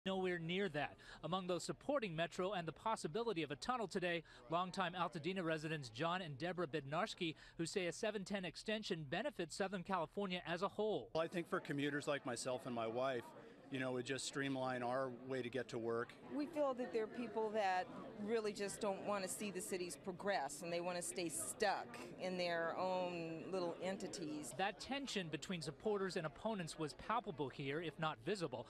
Nowhere near that. Among those supporting Metro and the possibility of a tunnel today, longtime Altadena residents John and Deborah Bednarski, who say a 710 extension benefits Southern California as a whole. Well, I think for commuters like myself and my wife, it would just streamline our way to get to work. We feel that there are people that really just don't want to see the cities progress, and they want to stay stuck in their own little entities. That tension between supporters and opponents was palpable here, if not visible.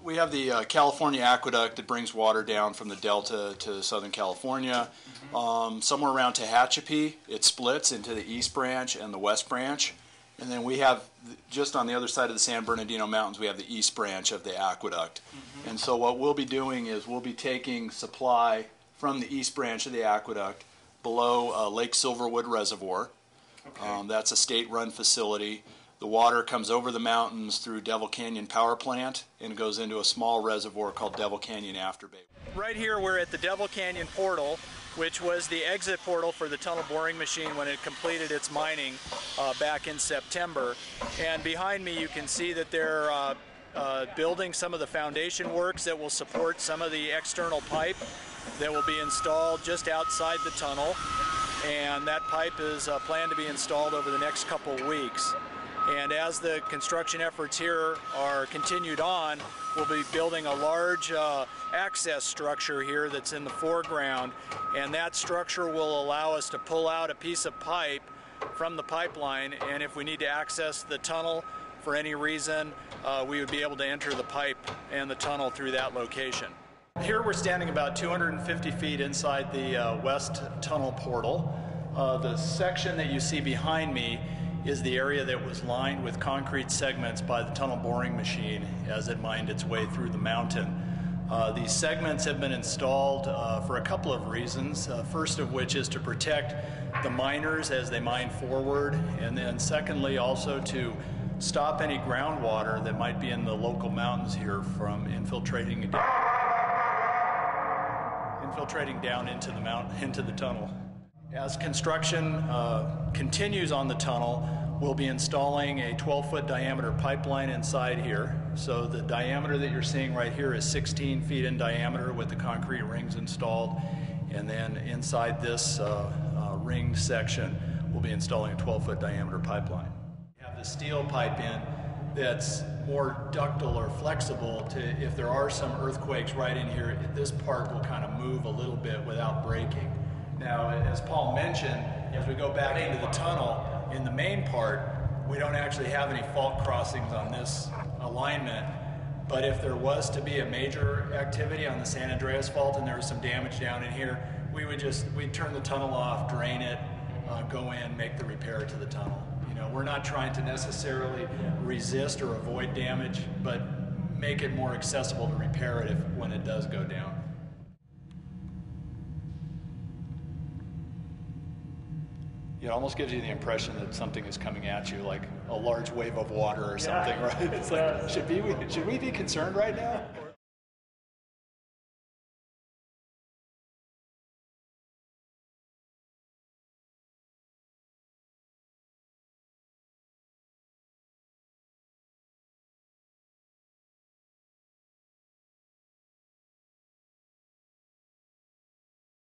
We have the California aqueduct that brings water down from the Delta to Southern California. Somewhere around Tehachapi, it splits into the East Branch and the West Branch. And then we have, just on the other side of the San Bernardino Mountains, we have the East Branch of the aqueduct. And so what we'll be doing is we'll be taking supply from the East Branch of the aqueduct below Lake Silverwood Reservoir. Okay. That's a state-run facility. The water comes over the mountains through Devil Canyon Power Plant and goes into a small reservoir called Devil Canyon Afterbay. Right here we're at the Devil Canyon portal, which was the exit portal for the tunnel boring machine when it completed its mining back in September. And behind me you can see that they're building some of the foundation works that will support some of the external pipe that will be installed just outside the tunnel. And that pipe is planned to be installed over the next couple weeks. And as the construction efforts here are continued on, we'll be building a large access structure here that's in the foreground, and that structure will allow us to pull out a piece of pipe from the pipeline, and if we need to access the tunnel for any reason, we would be able to enter the pipe and the tunnel through that location. Here we're standing about 250 feet inside the west tunnel portal. The section that you see behind me is the area that was lined with concrete segments by the tunnel boring machine as it mined its way through the mountain. These segments have been installed for a couple of reasons, first of which is to protect the miners as they mine forward, and then secondly also to stop any groundwater that might be in the local mountains here from infiltrating down into the tunnel. As construction continues on the tunnel, we'll be installing a 12-foot diameter pipeline inside here. So the diameter that you're seeing right here is 16 feet in diameter with the concrete rings installed. And then inside this ringed section, we'll be installing a 12-foot diameter pipeline. We have the steel pipe in that's more ductile or flexible to, if there are some earthquakes right in here, this part will kind of move a little bit without breaking. Now, as Paul mentioned, as we go back into the tunnel, in the main part, we don't actually have any fault crossings on this alignment, but if there was to be a major activity on the San Andreas Fault and there was some damage down in here, we'd turn the tunnel off, drain it, go in, make the repair to the tunnel. We're not trying to necessarily resist or avoid damage, but make it more accessible to repair it when it does go down. It almost gives you the impression that something is coming at you, like a large wave of water or something, right? It's like, should we be concerned right now?